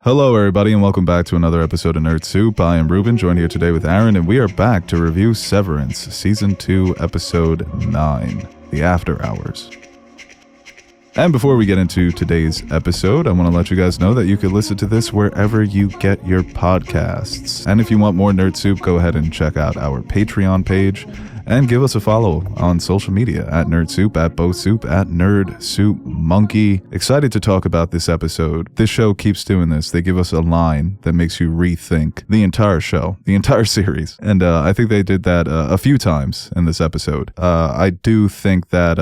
Hello, everybody, and welcome back to another episode of Nerd Soup. I am Reuben, joined here today with Aaron, and we are back to review Severance, Season 2, Episode 9, The After Hours. And before we get into today's episode, I want to let you guys know that you can listen to this wherever you get your podcasts. And if you want more Nerd Soup, go ahead and check out our Patreon page and give us a follow on social media at Nerd Soup, at Beau Soup, at Nerd Soup Monkey. Excited to talk about this episode. This show keeps doing this. They give us a line that makes you rethink the entire show, the entire series. And I think they did that a few times in this episode. I do think that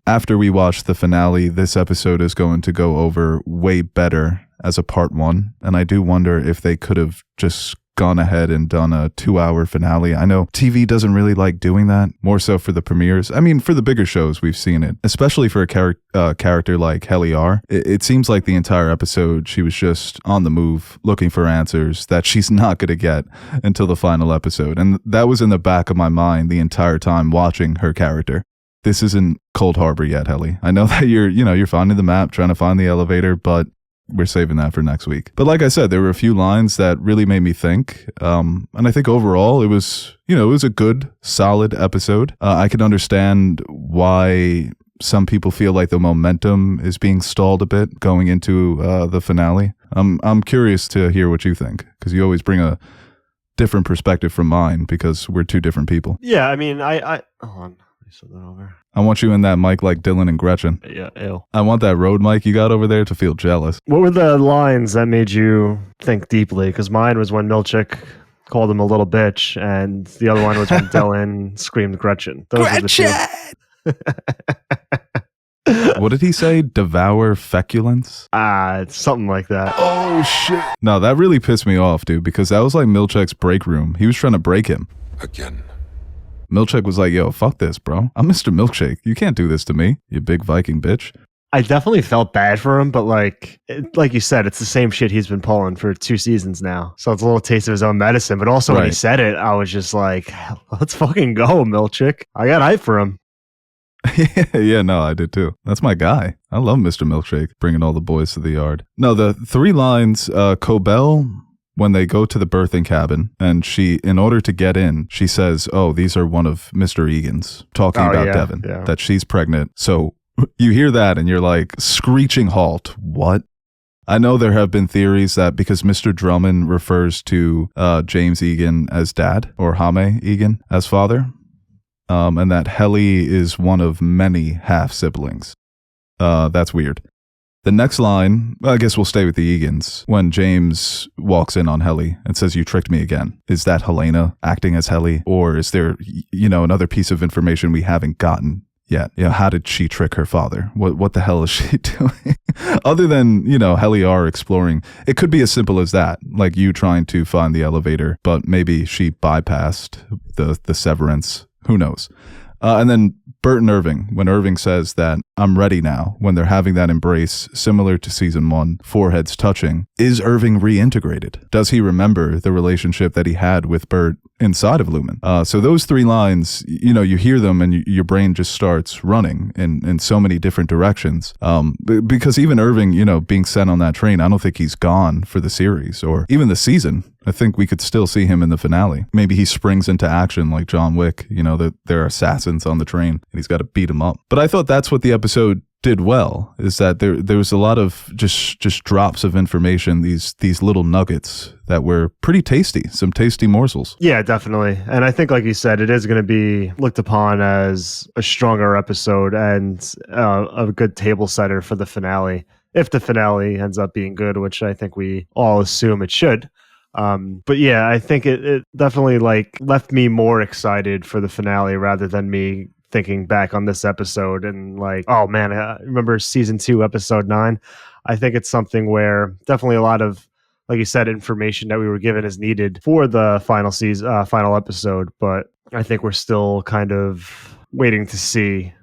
after we watch the finale, this episode is going to go over way better as a part one. And I do wonder if they could have just gone ahead and done a 2-hour finale. I know TV doesn't really like doing that, more so for the premieres. I mean, for the bigger shows, we've seen it, especially for a character like Helly R. It seems like the entire episode, she was just on the move, looking for answers that she's not going to get until the final episode. And that was in the back of my mind the entire time watching her character. This isn't Cold Harbor yet, Helly. I know that you're finding the map, trying to find the elevator, but we're saving that for next week. But like I said, there were a few lines that really made me think. And I think overall it was a good, solid episode. I can understand why some people feel like the momentum is being stalled a bit going into the finale. I'm curious to hear what you think, because you always bring a different perspective from mine because we're two different people. Yeah, I mean, I hold on. Let me that over. I want you in that mic like Dylan and Gretchen. Yeah, ew. I want that Rode mic you got over there to feel jealous. What were the lines that made you think deeply? Because mine was when Milchick called him a little bitch, and the other one was when Dylan screamed Gretchen. Those Gretchen! What did he say? Devour feculence? It's something like that. Oh, shit. No, that really pissed me off, dude, because that was like Milchick's break room. He was trying to break him. Again. Milkshake was like, yo, fuck this, bro. I'm Mr. Milkshake. You can't do this to me, you big Viking bitch. I definitely felt bad for him, but like you said, it's the same shit he's been pulling for 2 seasons now. So it's a little taste of his own medicine. But also when he said it, I was just like, let's fucking go, Milkshake. I got hype for him. Yeah, no, I did too. That's my guy. I love Mr. Milkshake, bringing all the boys to the yard. No, the 3 lines, Cobell, when they go to the birthing cabin, and she, in order to get in, she says, oh, these are one of Mr. Egan's, talking about Devin, that she's pregnant. So you hear that and you're like, screeching halt. What? I know there have been theories that because Mr. Drummond refers to James Egan as dad, or Jaime Egan as father, and that Helly is one of many half-siblings. That's weird. The next line, I guess we'll stay with the Egans, when James walks in on Helly and says, you tricked me again. Is that Helena acting as Helly? Or is there, another piece of information we haven't gotten yet? How did she trick her father? What the hell is she doing? Other than, Helly R exploring. It could be as simple as that, like you trying to find the elevator, but maybe she bypassed the severance. Who knows? And then Bert and Irving, when Irving says that I'm ready now, when they're having that embrace similar to season 1, foreheads touching, is Irving reintegrated? Does he remember the relationship that he had with Bert inside of Lumen? So those 3 lines, you hear them and your brain just starts running in so many different directions. Because even Irving, being sent on that train, I don't think he's gone for the series or even the season. I think we could still see him in the finale. Maybe he springs into action like John Wick, that there are assassins on the train and he's got to beat them up. But I thought that's what the episode did well, is that there was a lot of just drops of information, these little nuggets that were pretty tasty, some tasty morsels. Yeah, definitely. And I think, like you said, it is going to be looked upon as a stronger episode and a good table setter for the finale, if the finale ends up being good, which I think we all assume it should. But yeah, I think it definitely left me more excited for the finale rather than me thinking back on this episode and oh man, I remember season 2, episode 9. I think it's something where definitely a lot of, like you said, information that we were given is needed for the final episode. But I think we're still kind of waiting to see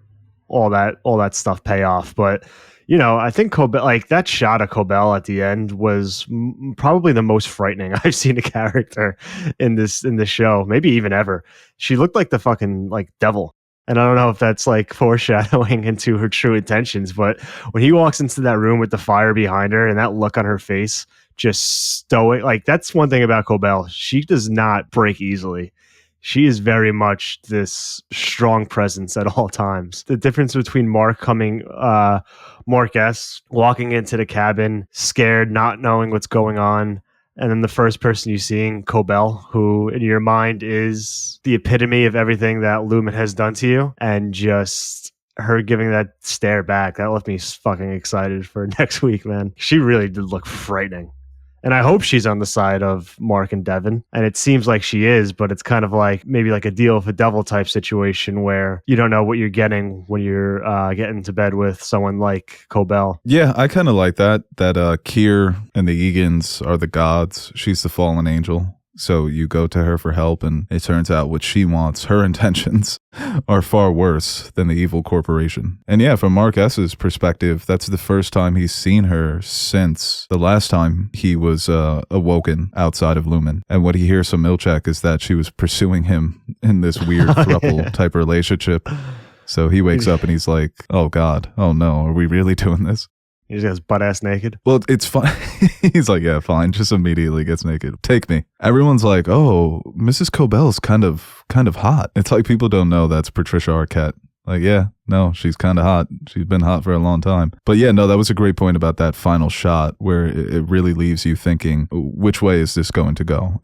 all that stuff pay off. But I think Cobell, that shot of Cobell at the end was probably the most frightening I've seen a character in this show, maybe even ever. She looked like the fucking devil. And I don't know if that's foreshadowing into her true intentions, but when he walks into that room with the fire behind her and that look on her face, just stoic. Like, that's one thing about Cobell. She does not break easily. She is very much this strong presence at all times. The difference between Mark S. walking into the cabin, scared, not knowing what's going on, and then the first person you seeing, Cobell, who in your mind is the epitome of everything that Lumen has done to you, and just her giving that stare back, that left me fucking excited for next week, man. She really did look frightening. And I hope she's on the side of Mark and Devin. And it seems like she is, but it's kind of like maybe like a deal with a devil type situation where you don't know what you're getting when you're getting to bed with someone like Cobell. Yeah, I kind of like that Kier and the Egans are the gods. She's the fallen angel. So you go to her for help, and it turns out what she wants, her intentions, are far worse than the evil corporation. And yeah, from Mark S.'s perspective, that's the first time he's seen her since the last time he was awoken outside of Lumen. And what he hears from Milchek is that she was pursuing him in this weird throuple type relationship. So he wakes up and he's like, oh God, oh no, are we really doing this? He just gets butt ass naked. Well, it's fine. He's like, yeah, fine. Just immediately gets naked. Take me. Everyone's like, oh, Mrs. Cobell's kind of hot. It's like people don't know that's Patricia Arquette. Like, yeah, no, she's kind of hot. She's been hot for a long time. But yeah, no, that was a great point about that final shot where it really leaves you thinking, which way is this going to go?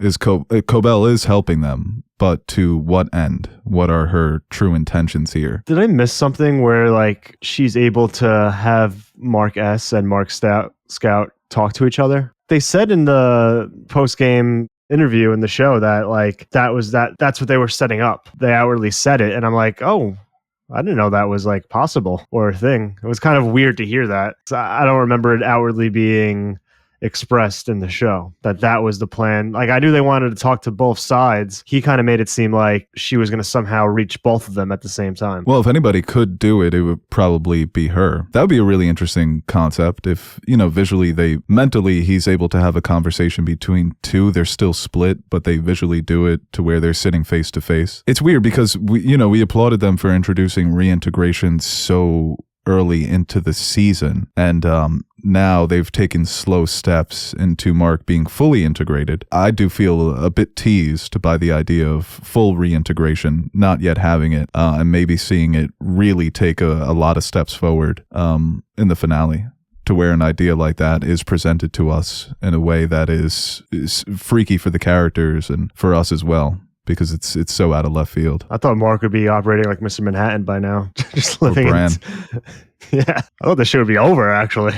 Cobell is helping them, but to what end? What are her true intentions here? Did I miss something where like she's able to have Mark S. and Mark Scout talk to each other? They said in the post-game interview in the show that like that's what they were setting up. They outwardly said it, and I'm like, oh, I didn't know that was like possible or a thing. It was kind of weird to hear that. So I don't remember it outwardly being expressed in the show that was the plan. Like, I knew they wanted to talk to both sides. He kind of made it seem like she was going to somehow reach both of them at the same time. Well, if anybody could do it, it would probably be her. That would be a really interesting concept. If, visually mentally he's able to have a conversation between two. They're still split, but they visually do it to where they're sitting face to face. It's weird because we applauded them for introducing reintegration so early into the season, and now they've taken slow steps into Mark being fully integrated. I do feel a bit teased by the idea of full reintegration, not yet having it, and maybe seeing it really take a lot of steps forward in the finale, to where an idea like that is presented to us in a way that is freaky for the characters and for us as well, because it's so out of left field. I thought Mark would be operating like Mr. Manhattan by now. Just living yeah. I thought the show would be over, actually.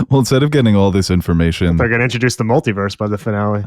Well, instead of getting all this information, they're going to introduce the multiverse by the finale.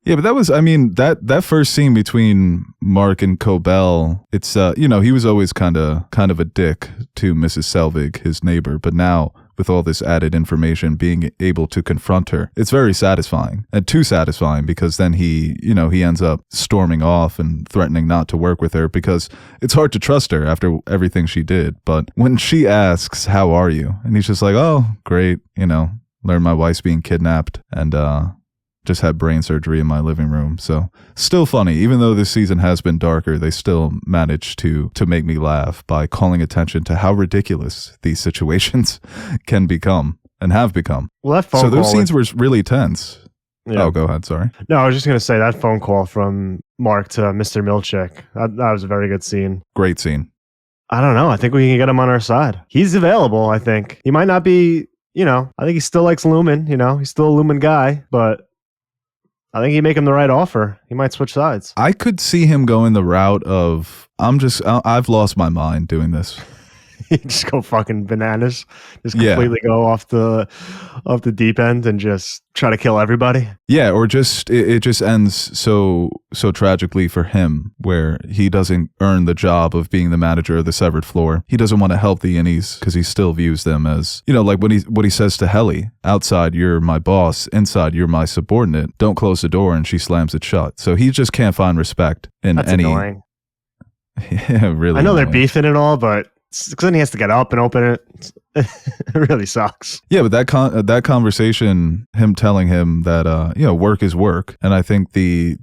Yeah, but that was, that first scene between Mark and Cobell, it's, he was always kind of a dick to Mrs. Selvig, his neighbor, but now with all this added information, being able to confront her, it's very satisfying, and too satisfying, because then he ends up storming off and threatening not to work with her, because it's hard to trust her after everything she did. But when she asks, how are you? And he's just like, oh, great, learned my wife's being kidnapped, and just had brain surgery in my living room. So still funny. Even though this season has been darker, they still managed to make me laugh by calling attention to how ridiculous these situations can become and have become. Well, that phone so those call scenes were really tense. Yeah. Oh, go ahead. Sorry. No, I was just going to say that phone call from Mark to Mr. Milchek, that was a very good scene. Great scene. I don't know. I think we can get him on our side. He's available, I think. He might not be, I think he still likes Lumen, he's still a Lumen guy, but I think you make him the right offer. He might switch sides. I could see him going the route of, I've lost my mind doing this. Just go fucking bananas. Just completely go off the deep end and just try to kill everybody. Yeah, or just it just ends so tragically for him, where he doesn't earn the job of being the manager of the severed floor. He doesn't want to help the innies because he still views them as, like what he says to Helly, outside you're my boss, inside you're my subordinate. Don't close the door, and she slams it shut. So he just can't find respect in That's any. Annoying. Yeah, really. I know annoying. They're beefing and all, but because then he has to get up and open it. It really sucks. Yeah, but that conversation, him telling him that work is work, and I think the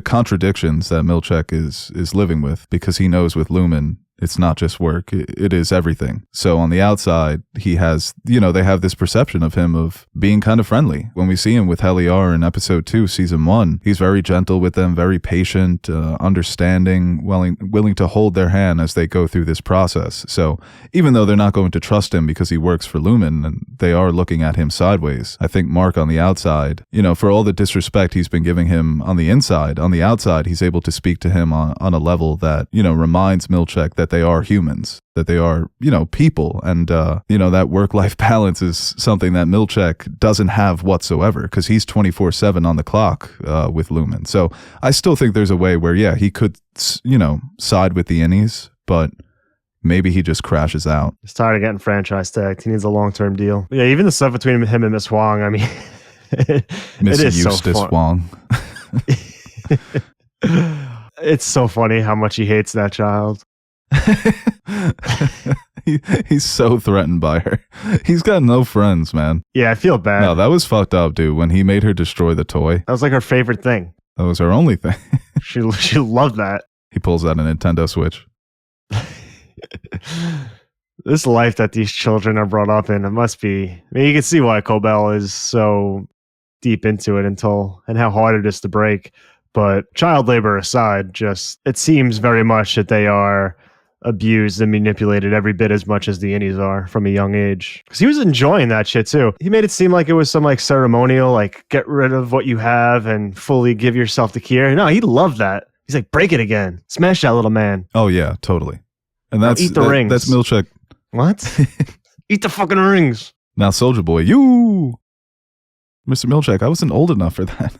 contradictions that Milchek is living with, because he knows with Lumen it's not just work. It is everything. So on the outside, he has, they have this perception of him of being kind of friendly. When we see him with Heliar in episode 2, season 1, he's very gentle with them, very patient, understanding, willing to hold their hand as they go through this process. So even though they're not going to trust him because he works for Lumen and they are looking at him sideways, I think Mark on the outside, for all the disrespect he's been giving him on the inside, on the outside, he's able to speak to him on a level that, reminds Milchek that they are humans, that they are, people. And, that work-life balance is something that Milchek doesn't have whatsoever because he's 24/7 on the clock with Lumen. So I still think there's a way where, yeah, he could, side with the innies, but maybe he just crashes out. He's tired of getting franchise tagged. He needs a long-term deal. Yeah, even the stuff between him and Miss Wong, I mean, Miss it is Eustace so Wong. It's so funny how much he hates that child. He's so threatened by her. He's got no friends, man. Yeah, I feel bad. No, that was fucked up, dude. When he made her destroy the toy. That was like her favorite thing. That was her only thing. She loved that. He pulls out a Nintendo Switch. This life that these children are brought up in, it must be. I mean, you can see why Cobell is so deep into it and how hard it is to break. But child labor aside, it seems very much that they are abused and manipulated every bit as much as the innies are from a young age. Because he was enjoying that shit too. He made it seem like it was some ceremonial, get rid of what you have and fully give yourself to Kier. No, he loved that. He's like, break it again. Smash that little man. Oh yeah, totally. And that's eat the rings. That's Milchek. What? Eat the fucking rings. Now, Soldier Boy, Mr. Milchek, I wasn't old enough for that.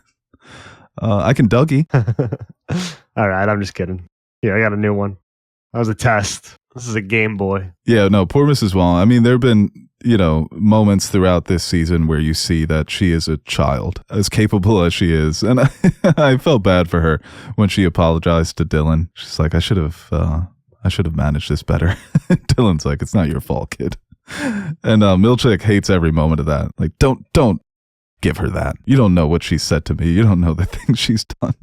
I can Dougie. All right, I'm just kidding. Yeah, I got a new one. That was a test. This is a Game Boy. Yeah, no, poor Mrs. Wong. I mean, there have been, moments throughout this season where you see that she is a child, as capable as she is. And I felt bad for her when she apologized to Dylan. She's like, I should have managed this better. Dylan's like, it's not your fault, kid. And Milchek hates every moment of that. Like, don't give her that. You don't know what she said to me. You don't know the things she's done.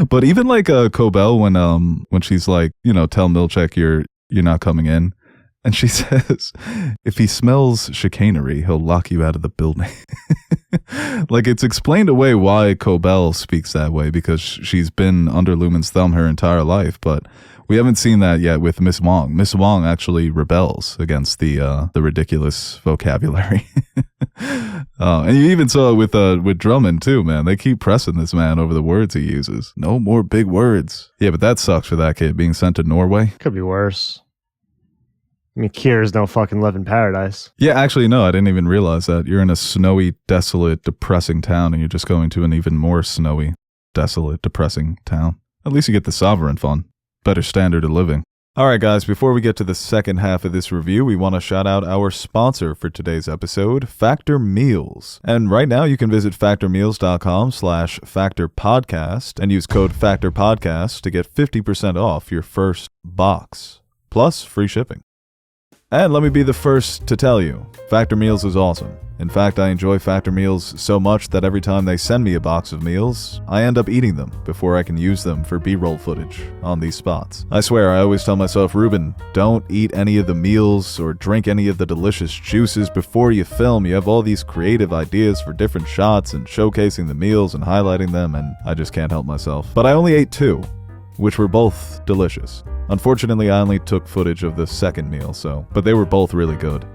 But even Cobell, when she's like, tell Milchek you're not coming in, and she says, if he smells chicanery, he'll lock you out of the building. It's explained away why Cobell speaks that way, because she's been under Lumen's thumb her entire life, but we haven't seen that yet with Miss Wong. Miss Wong actually rebels against the ridiculous vocabulary. And you even saw it with Drummond too, man. They keep pressing this man over the words he uses. No more big words. Yeah, but that sucks for that kid being sent to Norway. Could be worse. I mean, Kier's no fucking live in paradise. Yeah, actually, no, I didn't even realize that. You're in a snowy, desolate, depressing town, and you're just going to an even more snowy, desolate, depressing town. At least you get the sovereign fun. Better standard of living. Alright guys, before we get to the second half of this review, we want to shout out our sponsor for today's episode, Factor Meals. And right now you can visit factormeals.com/factorpodcast and use code FACTORPODCAST to get 50% off your first box, plus free shipping. And let me be the first to tell you, Factor Meals is awesome. In fact, I enjoy Factor Meals so much that every time they send me a box of meals, I end up eating them before I can use them for B-roll footage on these spots. I swear, I always tell myself, Reuben, don't eat any of the meals or drink any of the delicious juices before you film. You have all these creative ideas for different shots and showcasing the meals and highlighting them, and I just can't help myself. But I only ate 2, which were both delicious. Unfortunately, I only took footage of the second meal, but they were both really good.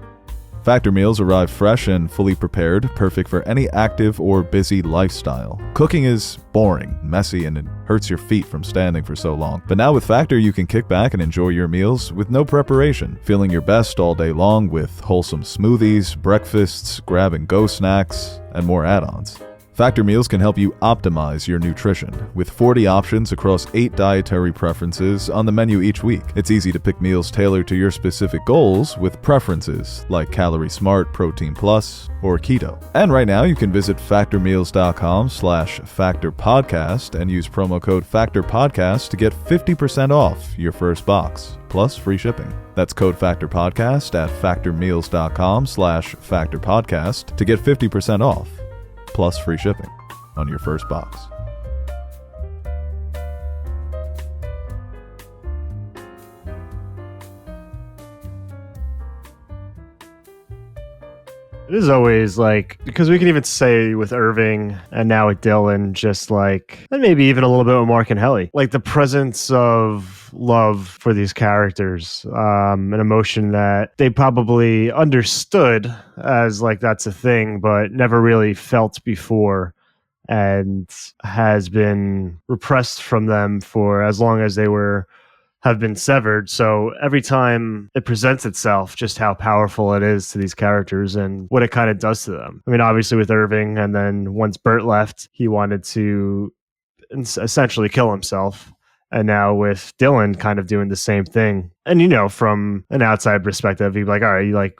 Factor meals arrive fresh and fully prepared, perfect for any active or busy lifestyle. Cooking is boring, messy, and it hurts your feet from standing for so long. But now with Factor, you can kick back and enjoy your meals with no preparation, feeling your best all day long with wholesome smoothies, breakfasts, grab-and-go snacks, and more add-ons. Factor meals can help you optimize your nutrition, with 40 options across 8 dietary preferences on the menu each week. It's easy to pick meals tailored to your specific goals with preferences like Calorie Smart, Protein Plus, or Keto. And right now you can visit factormeals.com/factorpodcast and use promo code FACTORPODCAST to get 50% off your first box, plus free shipping. That's code FACTORPODCAST at factormeals.com/factorpodcast to get 50% off, plus free shipping on your first box. It is always like, because we can even say with Irving and now with Dylan, just like, and maybe even a little bit with Mark and Helly, like the presence of love for these characters, an emotion that they probably understood as like that's a thing, but never really felt before, and has been repressed from them for as long as they have been severed. So every time it presents itself, just how powerful it is to these characters and what it kind of does to them. I mean, obviously with Irving, and then once Bert left, he wanted to essentially kill himself. And now with Dylan kind of doing the same thing. And, you know, from an outside perspective, you'd be like, all right,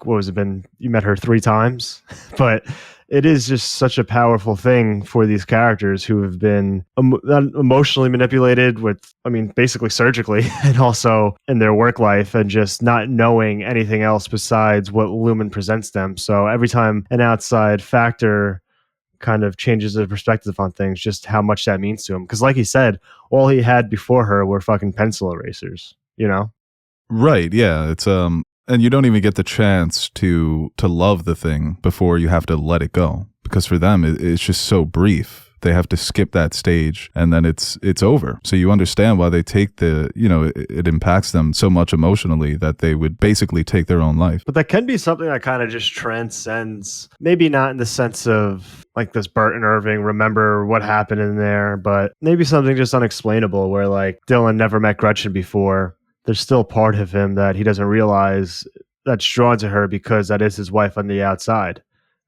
you met her 3 times? But it is just such a powerful thing for these characters who have been emotionally manipulated basically surgically, and also in their work life, and just not knowing anything else besides what Lumen presents them. So every time an outside factor kind of changes the perspective on things, just how much that means to him. Because like he said, all he had before her were fucking pencil erasers, you know? Right, yeah. It's and you don't even get the chance to love the thing before you have to let it go, because for them it's just so brief. They have to skip that stage and then it's over. So you understand why they take it impacts them so much emotionally that they would basically take their own life. But that can be something that kind of just transcends, maybe not in the sense of like this Bert and Irving remember what happened in there, but maybe something just unexplainable where like Dylan never met Gretchen before. There's still part of him that he doesn't realize that's drawn to her because that is his wife on the outside.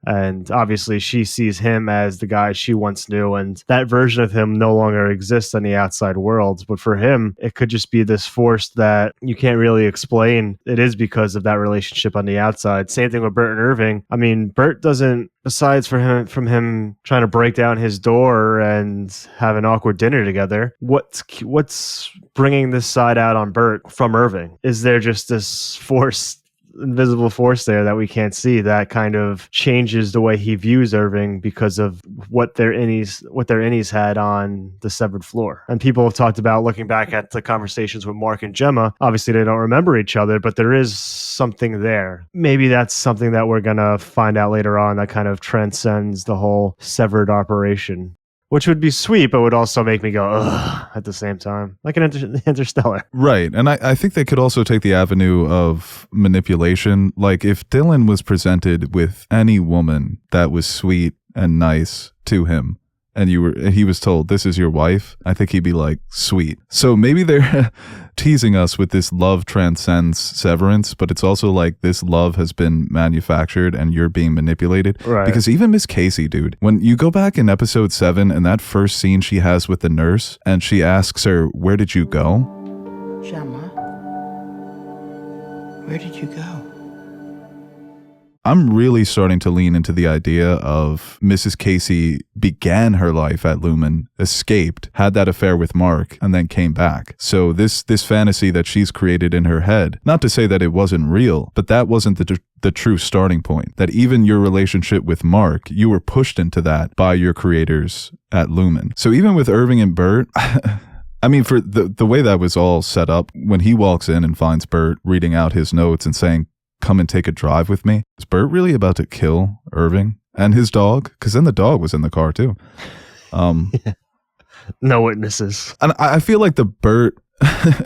And obviously she sees him as the guy she once knew, and that version of him no longer exists in the outside world. But for him, it could just be this force that you can't really explain. It is because of that relationship on the outside. Same thing with Bert and Irving. I mean, Bert doesn't, besides from him trying to break down his door and have an awkward dinner together, what's bringing this side out on Bert from Irving? Is there just this force, invisible force there that we can't see, that kind of changes the way he views Irving because of what their innies had on the severed floor? And people have talked about, looking back at the conversations with Mark and Gemma, obviously they don't remember each other, but there is something there. Maybe that's something that we're gonna find out later on that kind of transcends the whole severed operation, which would be sweet, but would also make me go, ugh, at the same time. Like an Interstellar. Right. And I think they could also take the avenue of manipulation. Like if Dylan was presented with any woman that was sweet and nice to him, and he was told, this is your wife, I think he'd be like, sweet. So maybe they're teasing us with this love transcends Severance, but it's also like this love has been manufactured and you're being manipulated. Right. Because even Miss Casey, dude, when you go back in episode 7 and that first scene she has with the nurse, and she asks her, where did you go? Gemma, where did you go? I'm really starting to lean into the idea of Mrs. Casey began her life at Lumen, escaped, had that affair with Mark, and then came back. So this fantasy that she's created in her head, not to say that it wasn't real, but that wasn't the true starting point. That even your relationship with Mark, you were pushed into that by your creators at Lumen. So even with Irving and Bert, I mean, for the way that was all set up, when he walks in and finds Bert reading out his notes and saying, come and take a drive with me. Is Bert really about to kill Irving and his dog? Because then the dog was in the car too. Yeah. No witnesses. And I feel like the Bert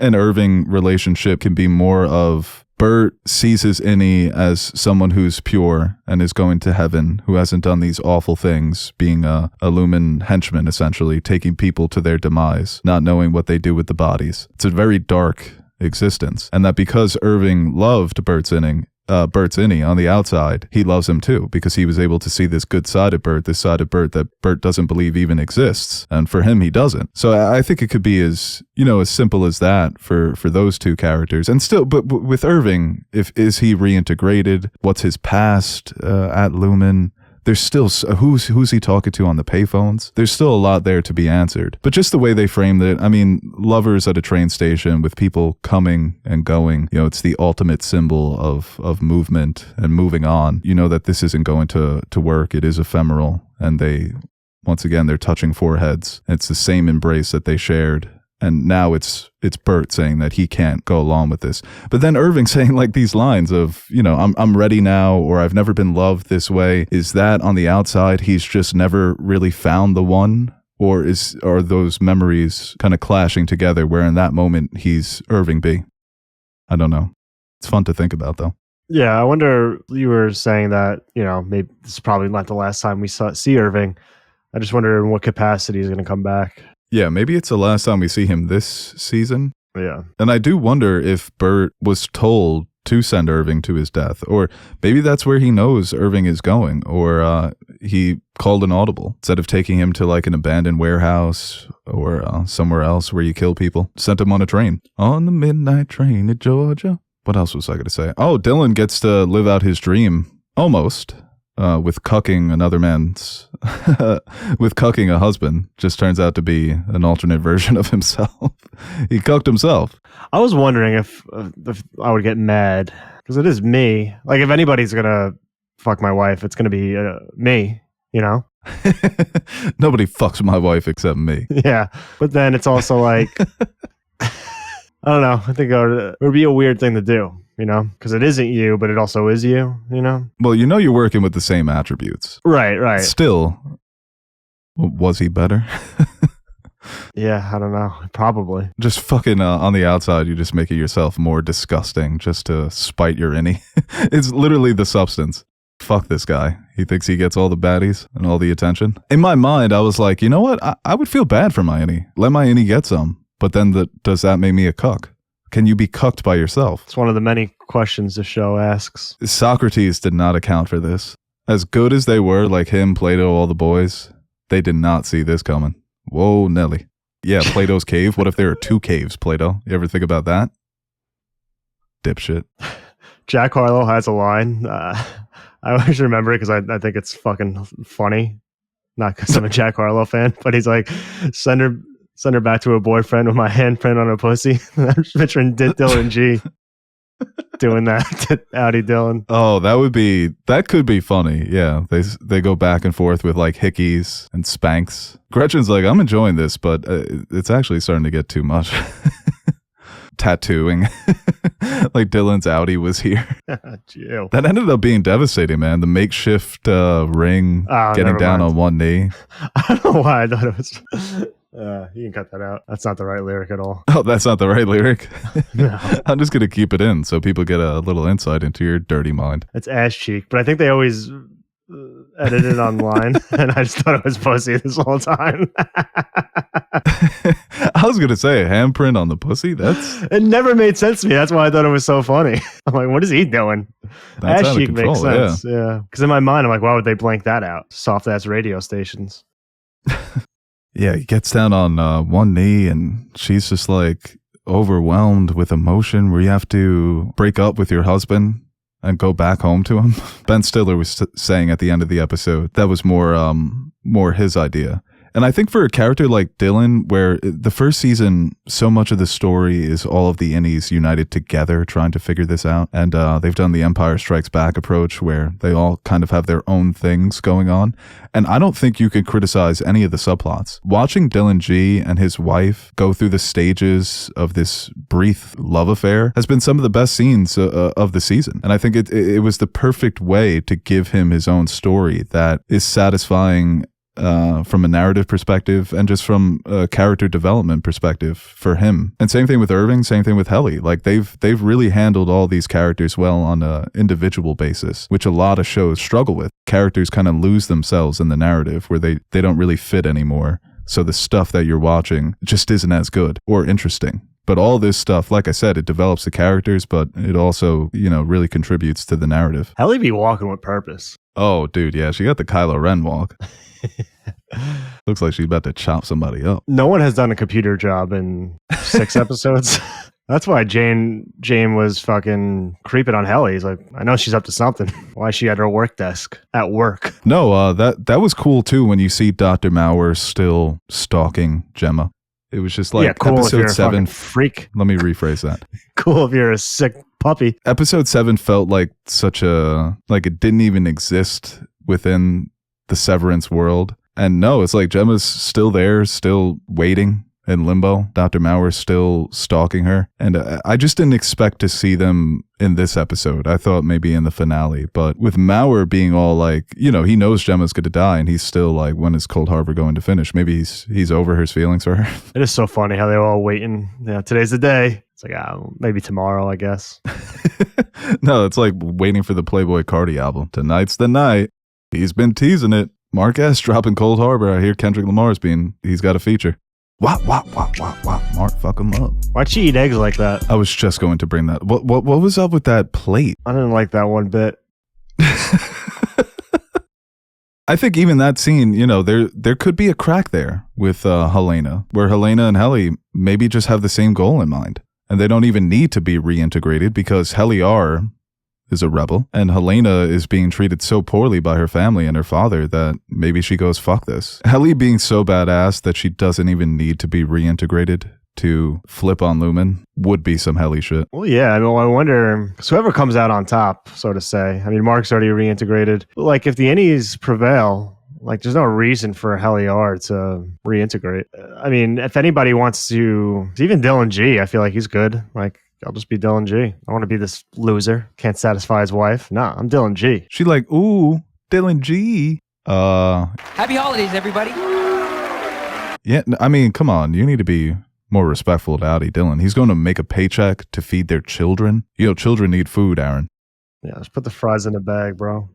and Irving relationship can be more of Bert sees his innie as someone who's pure and is going to heaven, who hasn't done these awful things, being a Lumen henchman, essentially, taking people to their demise, not knowing what they do with the bodies. It's a very dark existence, and that because Irving loved Bert's innie on the outside, he loves him too, because he was able to see this good side of Bert, this side of Bert that Bert doesn't believe even exists, and for him he doesn't. So I think it could be as simple as that for those two characters. And still, but with Irving, is he reintegrated? What's his past at Lumen? There's still, who's he talking to on the payphones? There's still a lot there to be answered. But just the way they framed it, I mean, lovers at a train station with people coming and going, it's the ultimate symbol of movement and moving on. You know that this isn't going to work. It is ephemeral. And once again, they're touching foreheads. It's the same embrace that they shared And now it's Bert saying that he can't go along with this. But then Irving saying like these lines of, I'm ready now, or I've never been loved this way. Is that on the outside he's just never really found the one? Or are those memories kind of clashing together where in that moment he's Irving B? I don't know. It's fun to think about though. Yeah, I wonder, you were saying that, maybe this is probably not the last time we see Irving. I just wonder in what capacity he's going to come back. Yeah, maybe it's the last time we see him this season. Yeah. And I do wonder if Bert was told to send Irving to his death, or maybe that's where he knows Irving is going, or he called an audible instead of taking him to like an abandoned warehouse or somewhere else where you kill people. Sent him on a train. On the midnight train to Georgia. What else was I going to say? Oh, Dylan gets to live out his dream, almost, with cucking another man's, with cucking a husband. Just turns out to be an alternate version of himself. He cucked himself. I was wondering if I would get mad, because it is me. Like, if anybody's going to fuck my wife, it's going to be me, Nobody fucks my wife except me. Yeah, but then it's also like... I don't know. I think it would be a weird thing to do, because it isn't you, but it also is you, Well, you're working with the same attributes. Right. Still, was he better? Yeah, I don't know. Probably. Just fucking on the outside, you're just making yourself more disgusting just to spite your innie. It's literally the substance. Fuck this guy. He thinks he gets all the baddies and all the attention. In my mind, I was like, you know what? I would feel bad for my innie. Let my innie get some. But then does that make me a cuck? Can you be cucked by yourself? It's one of the many questions the show asks. Socrates did not account for this. As good as they were, like him, Plato, all the boys, they did not see this coming. Whoa, Nelly. Yeah, Plato's cave. What if there are two caves, Plato? You ever think about that? Dipshit. Jack Harlow has a line. I always remember it because I think it's fucking funny. Not because I'm a Jack Harlow fan, but he's like, send her back to her boyfriend with my handprint on her pussy. I'm just picturing Dylan G doing that to Audi Dylan. Oh, that could be funny. Yeah, they go back and forth with like hickeys and spanks. Gretchen's like, I'm enjoying this, but it's actually starting to get too much. Tattooing. Like Dylan's Audi was here. Ew. That ended up being devastating, man. The makeshift ring, getting down on one knee. I don't know why I thought it was... you can cut that out. That's not the right lyric at all. Oh, that's not the right lyric? No. I'm just going to keep it in so people get a little insight into your dirty mind. It's ass cheek, but I think they always edit it online, and I just thought it was pussy this whole time. I was going to say, a handprint on the pussy? It never made sense to me. That's why I thought it was so funny. I'm like, what is he doing? That's ass cheek makes sense. Yeah. Because in my mind, I'm like, why would they blank that out? Soft ass radio stations. Yeah, he gets down on one knee and she's just like overwhelmed with emotion where you have to break up with your husband and go back home to him. Ben Stiller was saying at the end of the episode that was more his idea. And I think for a character like Dylan, where the first season, so much of the story is all of the innies united together trying to figure this out. And they've done the Empire Strikes Back approach where they all kind of have their own things going on. And I don't think you can criticize any of the subplots. Watching Dylan G and his wife go through the stages of this brief love affair has been some of the best scenes of the season. And I think it was the perfect way to give him his own story that is satisfying from a narrative perspective and just from a character development perspective for him. And same thing with Irving, same thing with Helly. Like they've really handled all these characters well on an individual basis, which a lot of shows struggle with. Characters kind of lose themselves in the narrative where they don't really fit anymore. So the stuff that you're watching just isn't as good or interesting. But all this stuff, like I said, it develops the characters, but it also, really contributes to the narrative. Helly be walking with purpose. Oh, dude, yeah, she got the Kylo Ren walk. Looks like she's about to chop somebody up. No one has done a computer job in 6 episodes. That's why Jane was fucking creeping on Helly. He's like, I know she's up to something. Why is she at her work desk at work? No, that was cool too when you see Dr. Mauer still stalking Gemma. It was just like cool episode 7 freak. Let me rephrase that. Cool if you're a sick puppy. Episode 7 felt like it didn't even exist within the Severance world. And no, it's like Gemma's still there, still waiting in limbo. Dr. Mauer's still stalking her. And I just didn't expect to see them in this episode. I thought maybe in the finale. But with Mauer being all like, you know, he knows Gemma's going to die and he's still like, when is Cold Harbor going to finish? Maybe he's over his feelings for her. It is so funny how they're all waiting. Yeah, today's the day. It's like, maybe tomorrow, I guess. No, it's like waiting for the Playboi Carti album. Tonight's the night. He's been teasing it. Mark S. dropping Cold Harbor. I hear Kendrick Lamar's he's got a feature. Wop. Mark, fuck him up. Why'd she eat eggs like that? I was just going to bring that. What was up with that plate? I didn't like that one bit. I think even that scene, you know, there could be a crack there with Helena, where Helena and Helly maybe just have the same goal in mind. And they don't even need to be reintegrated because Helly R is a rebel, and Helena is being treated so poorly by her family and her father that maybe she goes, fuck this. Helly being so badass that she doesn't even need to be reintegrated to flip on Lumen would be some Helly shit. Well, yeah, I mean, I wonder, so whoever comes out on top, so to say. I mean, Mark's already reintegrated. But like, if the Innies prevail, like, there's no reason for Helly R to reintegrate. I mean, if anybody wants to, even Dylan G, I feel like he's good. Like, I'll just be Dylan G. I want to be this loser. Can't satisfy his wife. Nah, I'm Dylan G. She like, ooh, Dylan G. Happy holidays, everybody. Yeah, I mean, come on. You need to be more respectful to Audi Dylan. He's going to make a paycheck to feed their children. You know, children need food, Aaron. Yeah, just put the fries in a bag, bro.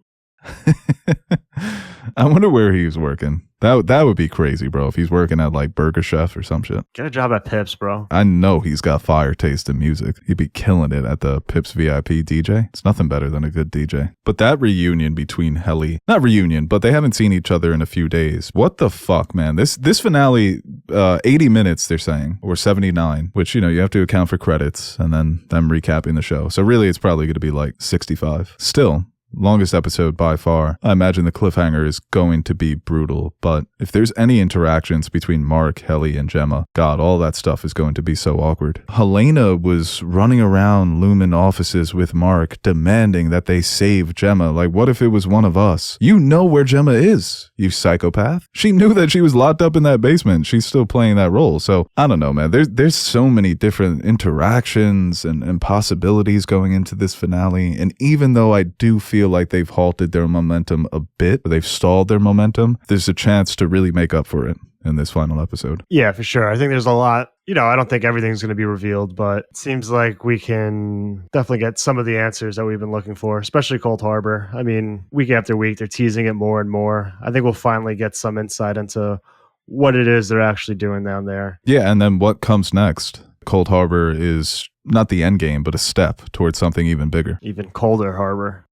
I wonder where he's working. That would be crazy, bro, if he's working at like Burger Chef or some shit. Get a job at Pips, bro. I know he's got fire taste in music. He'd be killing it at the Pips VIP DJ. It's nothing better than a good DJ. But that reunion between Helly, not reunion, but they haven't seen each other in a few days. What the fuck, man? This finale, 80 minutes, they're saying, or 79, which, you know, you have to account for credits and then them recapping the show. So really, it's probably going to be like 65. Still, longest episode by far. I imagine the cliffhanger is going to be brutal, but if there's any interactions between Mark, Helly, and Gemma, God, all that stuff is going to be so awkward. Helena was running around Lumen offices with Mark, demanding that they save Gemma. Like, what if it was one of us? You know where Gemma is, you psychopath. She knew that she was locked up in that basement. She's still playing that role. So, I don't know, man. There's so many different interactions and possibilities going into this finale, and even though I do feel like they've halted their momentum a bit, they've stalled their momentum, there's a chance to really make up for it in this final episode. Yeah, for sure. I think there's a lot, you know, I don't think everything's going to be revealed, but it seems like we can definitely get some of the answers that we've been looking for, especially Cold Harbor. I mean, week after week, they're teasing it more and more. I think we'll finally get some insight into what it is they're actually doing down there. Yeah, and then what comes next? Cold Harbor is not the end game, but a step towards something even bigger. Even colder harbor.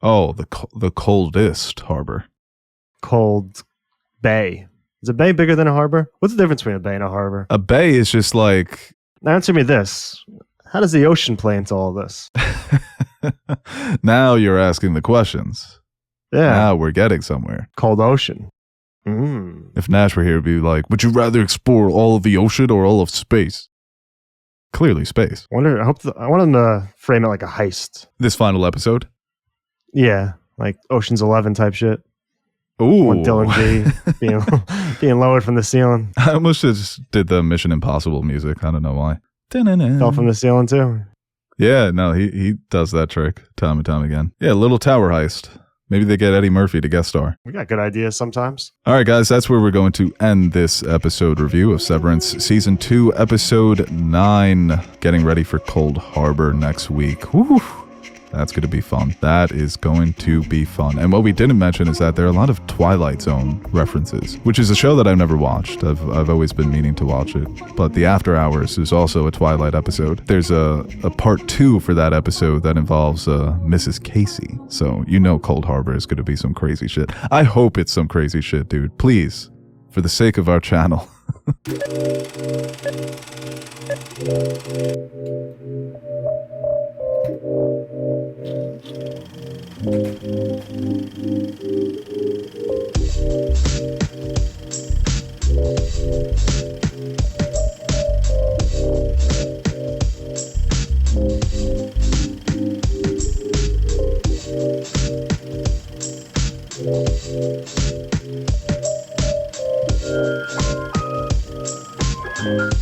Oh, the coldest harbor. Cold bay. Is a bay bigger than a harbor? What's the difference between a bay and a harbor? A bay is just like... Now answer me this. How does the ocean play into all this? Now you're asking the questions. Yeah. Now we're getting somewhere. Cold ocean. If Nash were here, it'd be like, would you rather explore all of the ocean or all of space? Clearly space. I want them to frame it like a heist. This final episode? Yeah, like Ocean's 11 type shit. Ooh. Want Dylan G being lowered from the ceiling. I almost just did the Mission Impossible music. I don't know why. Fell from the ceiling too. Yeah, no, he does that trick time and time again. Yeah, little tower heist. Maybe they get Eddie Murphy to guest star. We got good ideas sometimes. All right, guys, that's where we're going to end this episode review of Severance Season 2, Episode 9. Getting ready for Cold Harbor next week. Woo! That's going to be fun. That is going to be fun. And what we didn't mention is that there are a lot of Twilight Zone references, which is a show that I've never watched. I've always been meaning to watch it. But the After Hours is also a Twilight episode. There's a part 2 for that episode that involves Mrs. Casey. So you know Cold Harbor is going to be some crazy shit. I hope it's some crazy shit, dude. Please, for the sake of our channel. Bye.